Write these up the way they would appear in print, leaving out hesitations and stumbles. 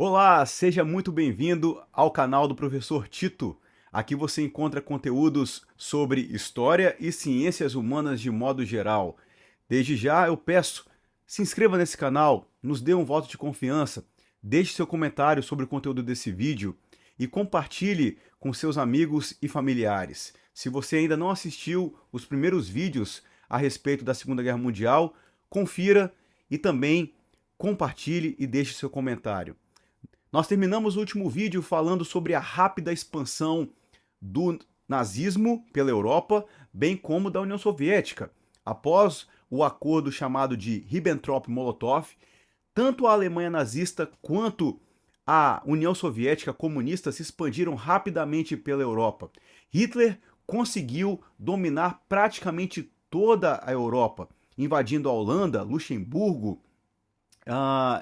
Olá, seja muito bem-vindo ao canal do Professor Tito. Aqui você encontra conteúdos sobre história e ciências humanas de modo geral. Desde já eu peço, se inscreva nesse canal, nos dê um voto de confiança, deixe seu comentário sobre o conteúdo desse vídeo e compartilhe com seus amigos e familiares. Se você ainda não assistiu os primeiros vídeos a respeito da Segunda Guerra Mundial, confira e também compartilhe e deixe seu comentário. Nós terminamos o último vídeo falando sobre a rápida expansão do nazismo pela Europa, bem como da União Soviética. Após o acordo chamado de Ribbentrop-Molotov, tanto a Alemanha nazista quanto a União Soviética comunista se expandiram rapidamente pela Europa. Hitler conseguiu dominar praticamente toda a Europa, invadindo a Holanda, Luxemburgo,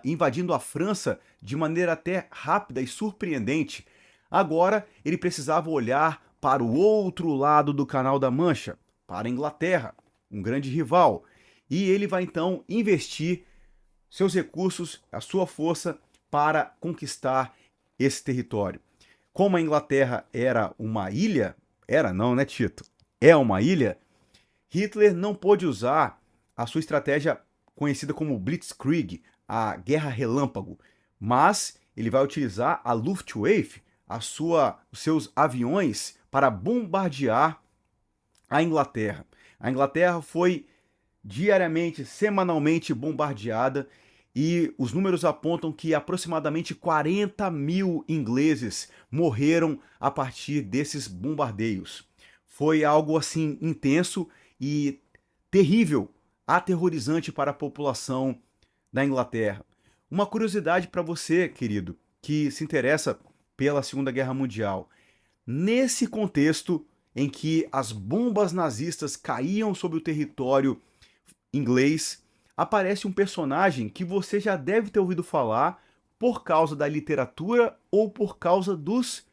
invadindo a França de maneira até rápida e surpreendente. Agora ele precisava olhar para o outro lado do Canal da Mancha, para a Inglaterra, um grande rival. E ele vai então investir seus recursos, a sua força para conquistar esse território. Como a Inglaterra era uma ilha, era não, né, Tito? É uma ilha, Hitler não pôde usar a sua estratégia conhecida como Blitzkrieg, a Guerra Relâmpago, mas ele vai utilizar a Luftwaffe, os seus aviões, para bombardear a Inglaterra. A Inglaterra foi diariamente, semanalmente bombardeada e os números apontam que aproximadamente 40 mil ingleses morreram a partir desses bombardeios. Foi algo assim intenso e terrível, aterrorizante para a população da Inglaterra. Uma curiosidade para você, querido, que se interessa pela Segunda Guerra Mundial. Nesse contexto em que as bombas nazistas caíam sobre o território inglês, aparece um personagem que você já deve ter ouvido falar por causa da literatura ou por causa dos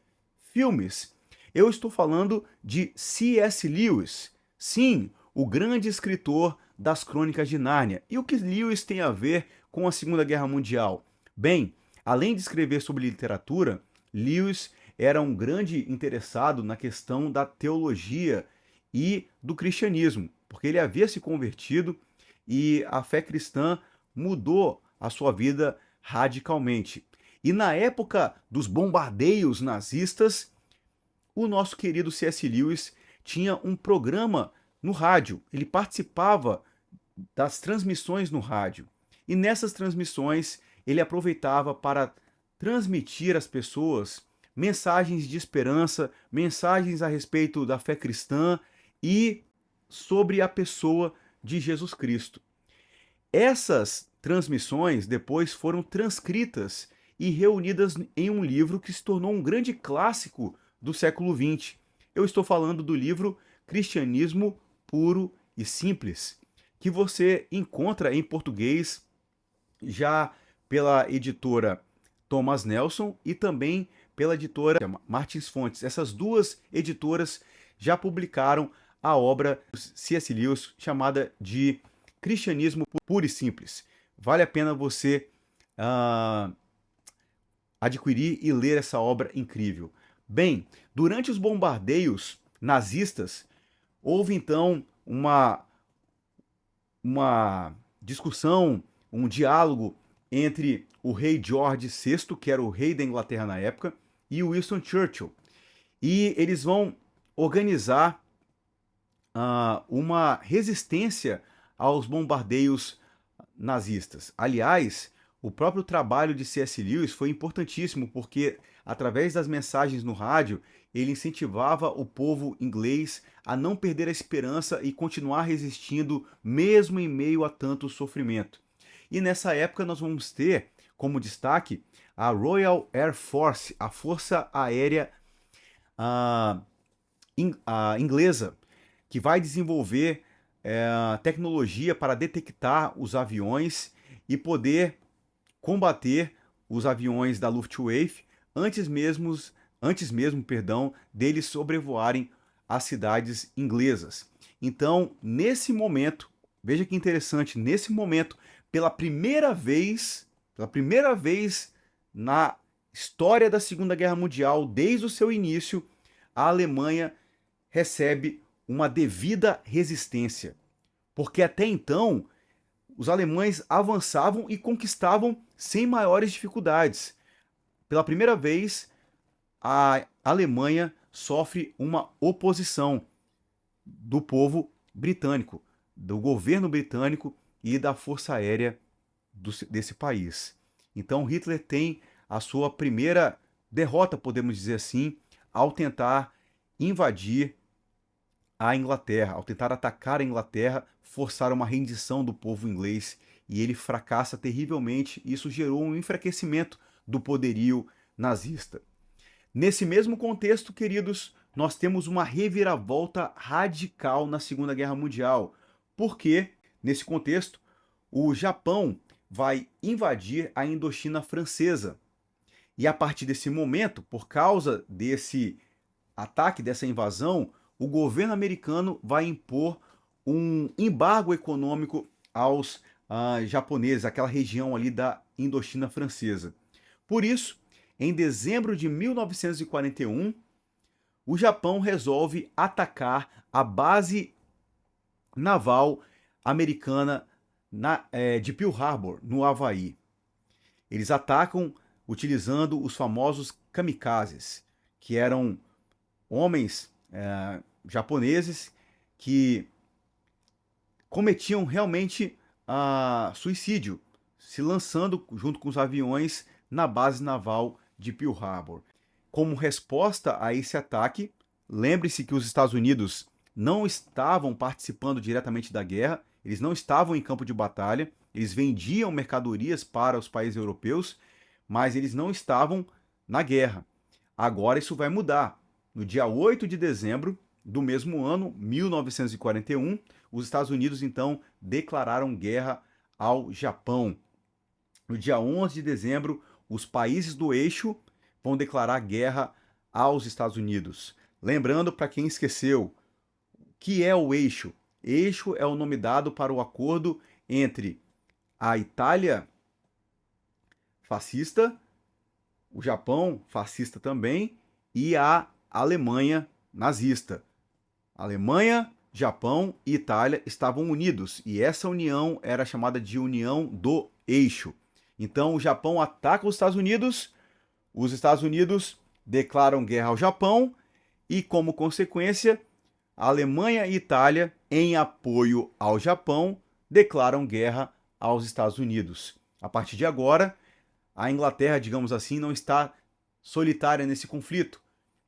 filmes. Eu estou falando de C.S. Lewis. Sim, o grande escritor das Crônicas de Nárnia. E o que Lewis tem a ver com a Segunda Guerra Mundial? Bem, além de escrever sobre literatura, Lewis era um grande interessado na questão da teologia e do cristianismo, porque ele havia se convertido e a fé cristã mudou a sua vida radicalmente. E na época dos bombardeios nazistas, o nosso querido C.S. Lewis tinha um programa no rádio. Ele participava das transmissões no rádio. E nessas transmissões ele aproveitava para transmitir às pessoas mensagens de esperança, mensagens a respeito da fé cristã e sobre a pessoa de Jesus Cristo. Essas transmissões depois foram transcritas e reunidas em um livro que se tornou um grande clássico do século XX. Eu estou falando do livro Cristianismo Puro e Simples, que você encontra em português já pela editora Thomas Nelson e também pela editora Martins Fontes. Essas duas editoras já publicaram a obra de C.S. Lewis chamada de Cristianismo Puro e Simples. Vale a pena você adquirir e ler essa obra incrível. Bem, durante os bombardeios nazistas, houve então uma discussão, um diálogo entre o rei George VI, que era o rei da Inglaterra na época, e o Winston Churchill. E eles vão organizar uma resistência aos bombardeios nazistas. Aliás, o próprio trabalho de C.S. Lewis foi importantíssimo, porque através das mensagens no rádio, ele incentivava o povo inglês a não perder a esperança e continuar resistindo, mesmo em meio a tanto sofrimento. E nessa época nós vamos ter como destaque a Royal Air Force, a Força Aérea inglesa, que vai desenvolver tecnologia para detectar os aviões e poder combater os aviões da Luftwaffe antes mesmo, deles sobrevoarem as cidades inglesas. Então, nesse momento, veja que interessante, nesse momento, pela primeira vez na história da Segunda Guerra Mundial, desde o seu início, a Alemanha recebe uma devida resistência. Porque até então, os alemães avançavam e conquistavam sem maiores dificuldades. Pela primeira vez, a Alemanha sofre uma oposição do povo britânico, do governo britânico e da força aérea desse país. Então Hitler tem a sua primeira derrota, podemos dizer assim, ao tentar invadir a Inglaterra, ao tentar atacar a Inglaterra, forçar uma rendição do povo inglês, e ele fracassa terrivelmente. Isso gerou um enfraquecimento do poderio nazista. Nesse mesmo contexto, queridos, nós temos uma reviravolta radical na Segunda Guerra Mundial. Porque, nesse contexto, o Japão vai invadir a Indochina francesa. E a partir desse momento, por causa desse ataque, dessa invasão, o governo americano vai impor um embargo econômico aos japoneses, aquela região ali da Indochina francesa. Por isso, em dezembro de 1941, o Japão resolve atacar a base naval americana de Pearl Harbor, no Havaí. Eles atacam utilizando os famosos kamikazes, que eram homens japoneses que cometiam realmente suicídio, se lançando junto com os aviões na base naval de Pearl Harbor. Como resposta a esse ataque, lembre-se que os Estados Unidos não estavam participando diretamente da guerra, eles não estavam em campo de batalha, eles vendiam mercadorias para os países europeus, mas eles não estavam na guerra. Agora isso vai mudar. No dia 8 de dezembro do mesmo ano, 1941, os Estados Unidos então declararam guerra ao Japão. No dia 11 de dezembro, os países do eixo vão declarar guerra aos Estados Unidos. Lembrando, para quem esqueceu, o que é o eixo? Eixo é o nome dado para o acordo entre a Itália fascista, o Japão fascista também, e a Alemanha nazista. Alemanha, Japão e Itália estavam unidos, e essa união era chamada de União do Eixo. Então o Japão ataca os Estados Unidos declaram guerra ao Japão, e como consequência, a Alemanha e Itália, em apoio ao Japão, declaram guerra aos Estados Unidos. A partir de agora, a Inglaterra, digamos assim, não está solitária nesse conflito.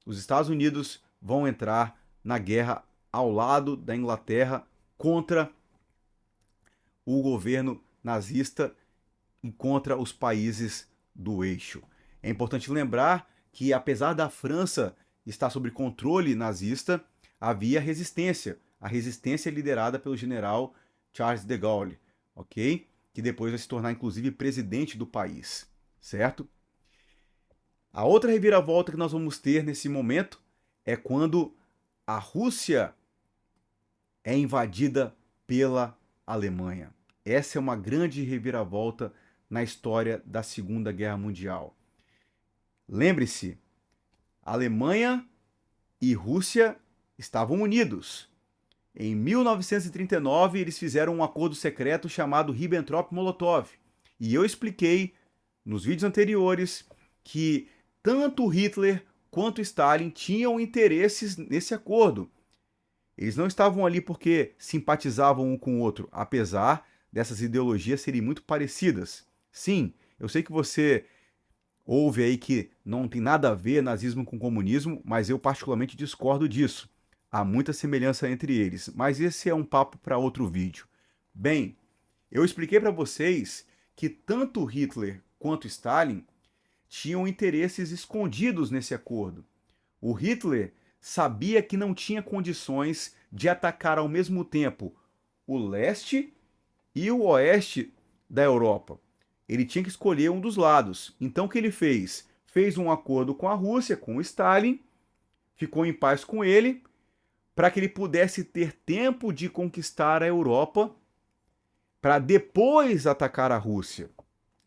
Os Estados Unidos vão entrar na guerra ao lado da Inglaterra contra o governo nazista e contra os países do eixo. É importante lembrar que, apesar da França estar sob controle nazista, havia resistência. A resistência liderada pelo general Charles de Gaulle, ok? Que depois vai se tornar, inclusive, presidente do país, certo? A outra reviravolta que nós vamos ter nesse momento é quando a Rússia é invadida pela Alemanha. Essa é uma grande reviravolta na história da Segunda Guerra Mundial. Lembre-se, Alemanha e Rússia estavam unidos. Em 1939, eles fizeram um acordo secreto chamado Ribbentrop-Molotov. E eu expliquei nos vídeos anteriores que tanto Hitler quanto Stalin tinham interesses nesse acordo. Eles não estavam ali porque simpatizavam um com o outro, apesar dessas ideologias serem muito parecidas. Sim, eu sei que você ouve aí que não tem nada a ver nazismo com comunismo, mas eu particularmente discordo disso. Há muita semelhança entre eles, mas esse é um papo para outro vídeo. Bem, eu expliquei para vocês que tanto Hitler quanto Stalin tinham interesses escondidos nesse acordo. O Hitler sabia que não tinha condições de atacar ao mesmo tempo o leste e o oeste da Europa. Ele tinha que escolher um dos lados. Então o que ele fez? Fez um acordo com a Rússia, com o Stalin, ficou em paz com ele, para que ele pudesse ter tempo de conquistar a Europa, para depois atacar a Rússia.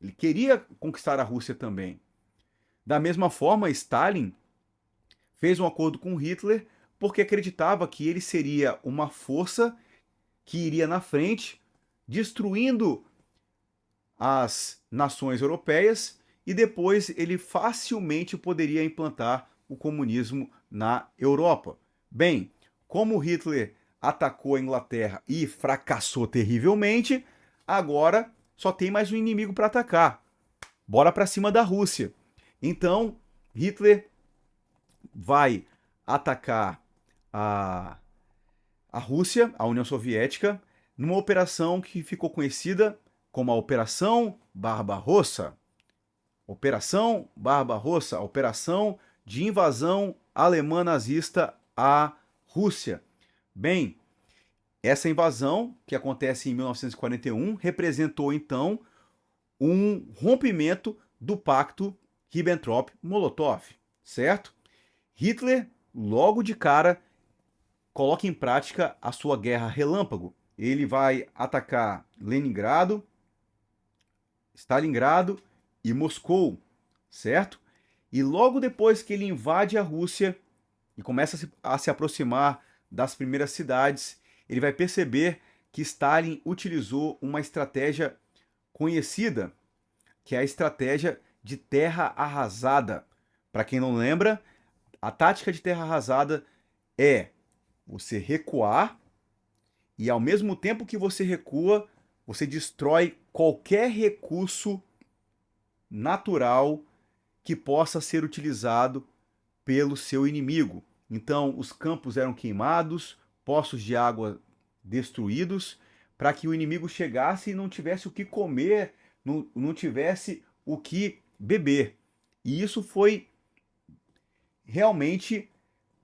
Ele queria conquistar a Rússia também. Da mesma forma, Stalin fez um acordo com Hitler porque acreditava que ele seria uma força que iria na frente, destruindo as nações europeias, e depois ele facilmente poderia implantar o comunismo na Europa. Bem, como Hitler atacou a Inglaterra e fracassou terrivelmente, agora só tem mais um inimigo para atacar. Bora para cima da Rússia. Então, Hitler vai atacar a, a Rússia, a União Soviética, numa operação que ficou conhecida como a Operação Barbarossa. Operação Barbarossa, operação de invasão alemã nazista à Rússia. Bem, essa invasão, que acontece em 1941, representou então um rompimento do pacto Ribbentrop-Molotov, certo? Hitler, logo de cara, coloca em prática a sua guerra relâmpago. Ele vai atacar Leningrado, Stalingrado e Moscou, certo? E logo depois que ele invade a Rússia e começa a se aproximar das primeiras cidades, ele vai perceber que Stalin utilizou uma estratégia conhecida, que é a estratégia de terra arrasada. Para quem não lembra, a tática de terra arrasada é você recuar e ao mesmo tempo que você recua, você destrói qualquer recurso natural que possa ser utilizado pelo seu inimigo. Então, os campos eram queimados, poços de água destruídos, para que o inimigo chegasse e não tivesse o que comer, não tivesse o que beber. E isso foi realmente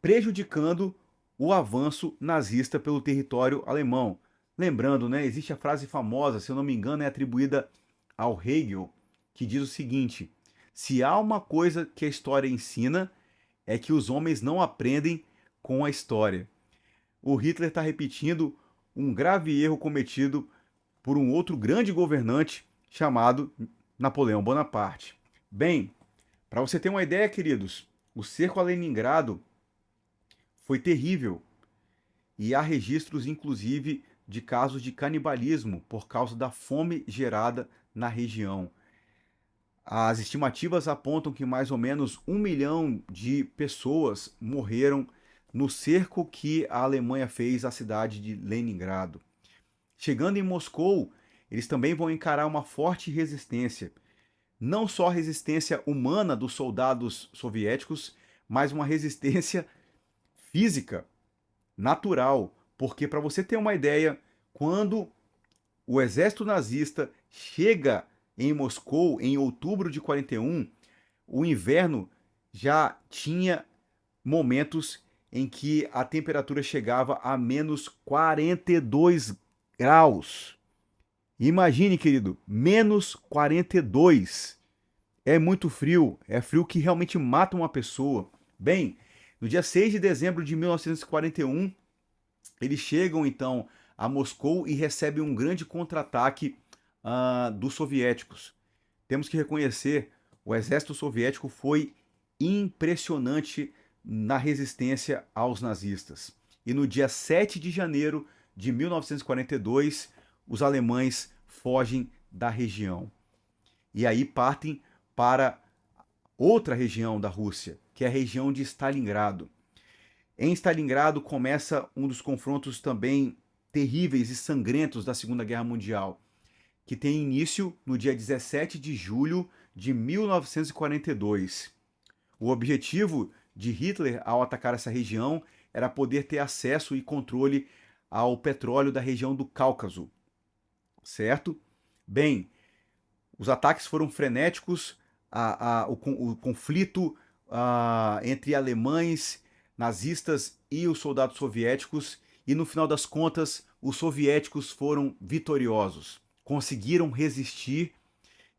prejudicando o avanço nazista pelo território alemão. Lembrando, né, existe a frase famosa, se eu não me engano, é atribuída ao Hegel, que diz o seguinte: se há uma coisa que a história ensina, é que os homens não aprendem com a história. O Hitler está repetindo um grave erro cometido por um outro grande governante chamado Napoleão Bonaparte. Bem, para você ter uma ideia, queridos, o cerco a Leningrado foi terrível e há registros, inclusive, de casos de canibalismo por causa da fome gerada na região. As estimativas apontam que mais ou menos 1 milhão de pessoas morreram no cerco que a Alemanha fez à cidade de Leningrado. Chegando em Moscou, eles também vão encarar uma forte resistência. Não só a resistência humana dos soldados soviéticos, mas uma resistência física, natural. Porque, para você ter uma ideia, quando o exército nazista chega em Moscou em outubro de 41, o inverno já tinha momentos em que a temperatura chegava a menos 42 graus. Imagine, querido, menos 42. É muito frio, é frio que realmente mata uma pessoa. Bem, no dia 6 de dezembro de 1941, eles chegam então a Moscou e recebem um grande contra-ataque dos soviéticos. Temos que reconhecer, o exército soviético foi impressionante na resistência aos nazistas. E no dia 7 de janeiro de 1942, os alemães fogem da região. E aí partem para outra região da Rússia, que é a região de Stalingrado. Em Stalingrado começa um dos confrontos também terríveis e sangrentos da Segunda Guerra Mundial, que tem início no dia 17 de julho de 1942. O objetivo de Hitler ao atacar essa região era poder ter acesso e controle ao petróleo da região do Cáucaso, certo? Bem, os ataques foram frenéticos, o conflito entre alemães, nazistas e os soldados soviéticos, e no final das contas, os soviéticos foram vitoriosos, conseguiram resistir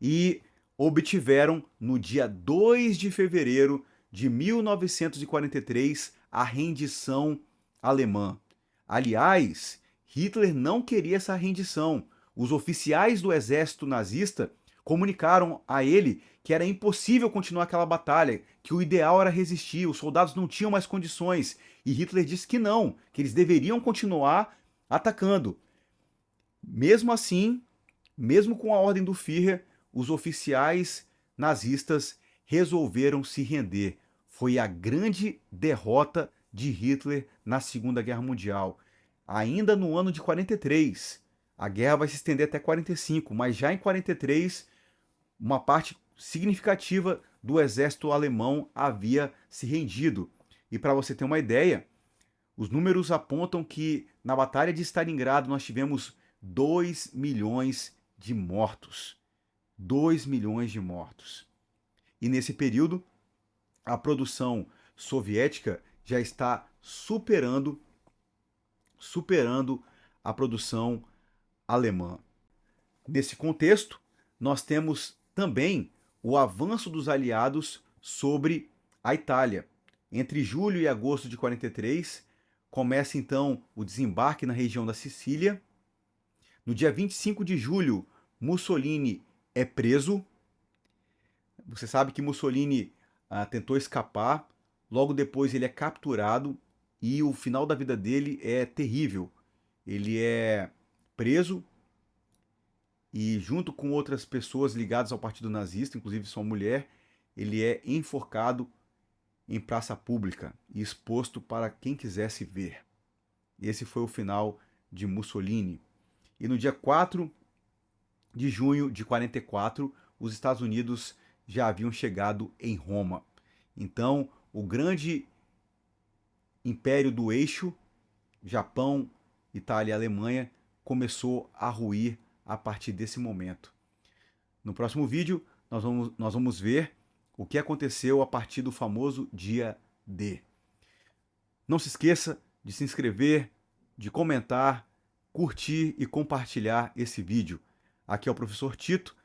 e obtiveram, no dia 2 de fevereiro de 1943, a rendição alemã. Aliás, Hitler não queria essa rendição. Os oficiais do exército nazista comunicaram a ele que era impossível continuar aquela batalha, que o ideal era resistir, os soldados não tinham mais condições, e Hitler disse que não, que eles deveriam continuar atacando. Mesmo assim, mesmo com a ordem do Führer, os oficiais nazistas resolveram se render. Foi a grande derrota de Hitler na Segunda Guerra Mundial. Ainda no ano de 43, a guerra vai se estender até 45, mas já em 43, uma parte significativa do exército alemão havia se rendido. E para você ter uma ideia, os números apontam que na Batalha de Stalingrado nós tivemos 2 milhões de mortos. 2 milhões de mortos. E nesse período, a produção soviética já está superando a produção alemã. Nesse contexto, nós temos também o avanço dos aliados sobre a Itália. Entre julho e agosto de 43, começa então o desembarque na região da Sicília. No dia 25 de julho, Mussolini é preso. Você sabe que Mussolini tentou escapar, logo depois ele é capturado e o final da vida dele é terrível. Ele é preso e, junto com outras pessoas ligadas ao partido nazista, inclusive sua mulher, ele é enforcado em praça pública e exposto para quem quisesse ver. Esse foi o final de Mussolini. E no dia 4 de junho de 44, os Estados Unidos já haviam chegado em Roma. Então, o grande império do eixo, Japão, Itália e Alemanha, começou a ruir a partir desse momento. No próximo vídeo, nós vamos ver o que aconteceu a partir do famoso dia D. Não se esqueça de se inscrever, de comentar, curtir e compartilhar esse vídeo. Aqui é o Professor Tito.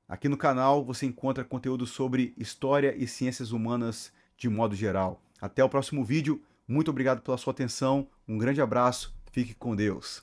Aqui no canal você encontra conteúdo sobre história e ciências humanas de modo geral. Até o próximo vídeo. Muito obrigado pela sua atenção. Um grande abraço. Fique com Deus.